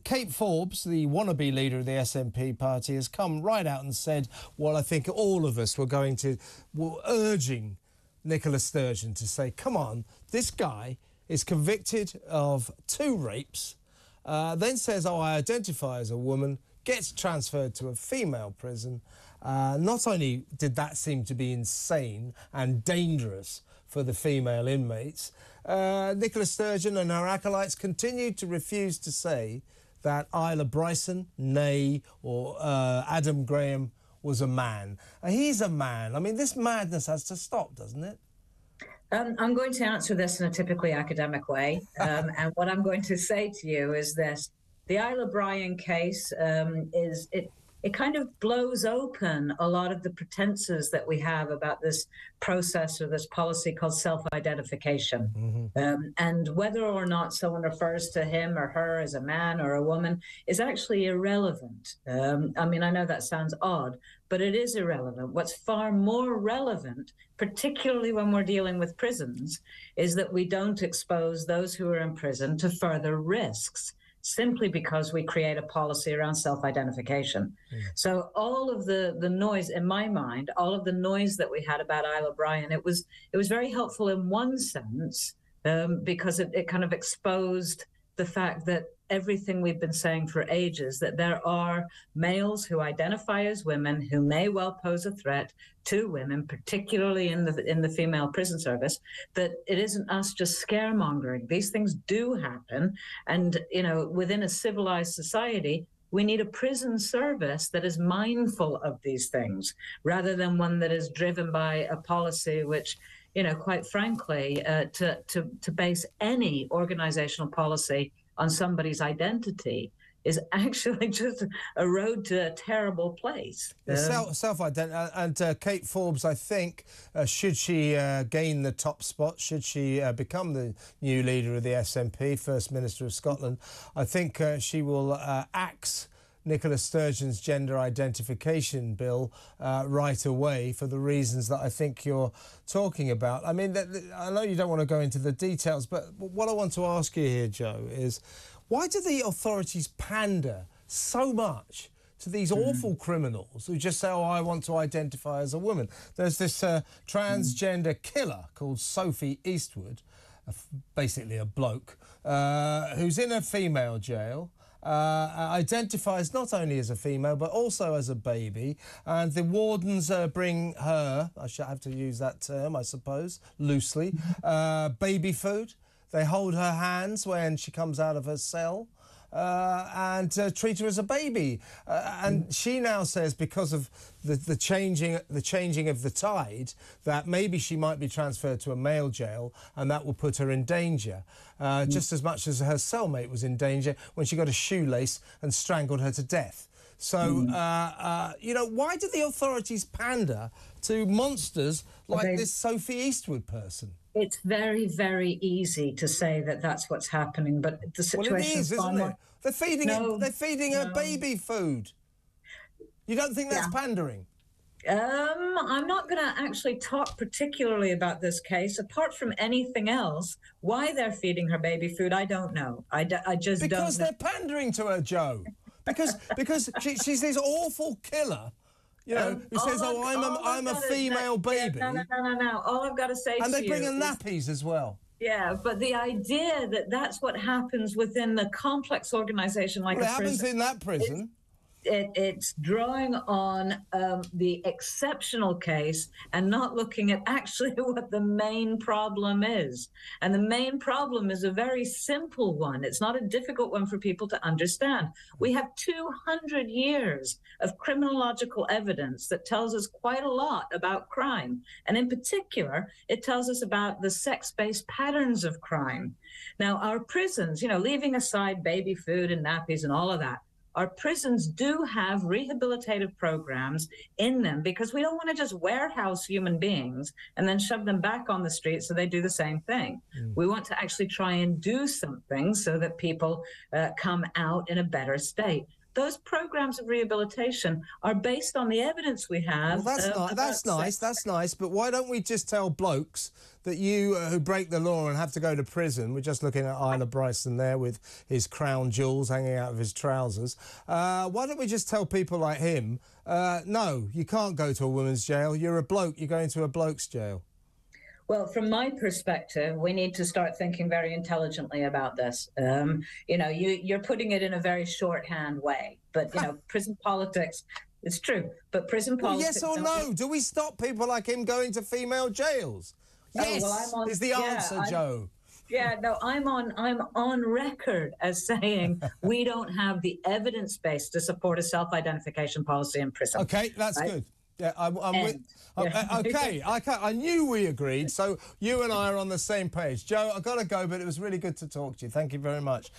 Kate Forbes, the wannabe leader of the SNP party, has come right out and said what I think all of us were urging Nicola Sturgeon to say, come on, this guy is convicted of 2 rapes, then says, oh, I identify as a woman, gets transferred to a female prison. Not only did that seem to be insane and dangerous for the female inmates, Nicola Sturgeon and her acolytes continued to refuse to say that Isla Bryson, or Adam Graham was a man. He's a man. I mean, this madness has to stop, doesn't it? I'm going to answer this in a typically academic way. And what I'm going to say to you is this. The Isla Bryson case it kind of blows open a lot of the pretences that we have about this process or this policy called self-identification. And whether or not someone refers to him or her as a man or a woman is actually irrelevant. I mean, I know that sounds odd, but it is irrelevant. What's far more relevant, particularly when we're dealing with prisons, is that we don't expose those who are in prison to further risks, simply because we create a policy around self-identification. So all of the noise, in my mind, all of the noise that we had about Isla Bryson, it was very helpful in one sense, because it kind of exposed the fact that everything we've been saying for ages, that there are males who identify as women who may well pose a threat to women, particularly in the female prison service, that it isn't us just scaremongering. These things do happen. And, you know, within a civilized society, we need a prison service that is mindful of these things, rather than one that is driven by a policy which, you know, quite frankly, to base any organizational policy on somebody's identity is actually just a road to a terrible place. Self-identity. And Kate Forbes, I think, should she gain the top spot, should she become the new leader of the SNP, First Minister of Scotland, I think she will axe Nicola Sturgeon's gender identification bill right away for the reasons that I think you're talking about. I mean, I know you don't want to go into the details, but what I want to ask you here, Joe, is why do the authorities pander so much to these awful criminals who just say, oh, I want to identify as a woman? There's this transgender killer called Sophie Eastwood, basically a bloke, who's in a female jail, identifies not only as a female but also as a baby, and the wardens bring her, I should have to use that term, I suppose, loosely, baby food. They hold her hands when she comes out of her cell and treat her as a baby. And she now says, because of the changing of the tide, that maybe she might be transferred to a male jail, and that will put her in danger, just as much as her cellmate was in danger when she got a shoelace and strangled her to death. So, you know, why do the authorities pander to monsters like this Sophie Eastwood person? It's very, very easy to say that that's what's happening, but the situation well, it is, isn't it? They're feeding her baby food. You don't think that's pandering? I'm not going to actually talk particularly about this case. Apart from anything else, why they're feeding her baby food, I don't know. I just don't know. Because they're pandering to her, Joe. Because she's this awful killer, you know, who says, oh, I'm a female baby. No. All I've got to say to you and they bring her nappies as well. Yeah, but the idea that that's what happens within the complex organisation like a prison... It happens in that prison. It's drawing on the exceptional case and not looking at actually what the main problem is. And the main problem is a very simple one. It's not a difficult one for people to understand. We have 200 years of criminological evidence that tells us quite a lot about crime. And in particular, it tells us about the sex-based patterns of crime. Now, our prisons, you know, leaving aside baby food and nappies and all of that, our prisons do have rehabilitative programs in them, because we don't want to just warehouse human beings and then shove them back on the street so they do the same thing. We want to actually try and do something so that people come out in a better state. those programs of rehabilitation are based on the evidence we have. Well, that's nice. But why don't we just tell blokes that who break the law and have to go to prison? We're just looking at Isla Bryson there with his crown jewels hanging out of his trousers. Why don't we just tell people like him, no, you can't go to a women's jail. You're a bloke. You're going to a bloke's jail. Well, from my perspective, we need to start thinking very intelligently about this. You know, you're putting it in a very shorthand way, but, you know, prison politics, it's true, but prison politics... Well, yes or no? Do we stop people like him going to female jails? Yes, is the answer, Joe. Yeah, no, I'm on record as saying we don't have the evidence base to support a self-identification policy in prison. Okay, that's good. Yeah, I'm with... Okay, I knew we agreed, so you and I are on the same page. Joe, I've got to go, but it was really good to talk to you. Thank you very much.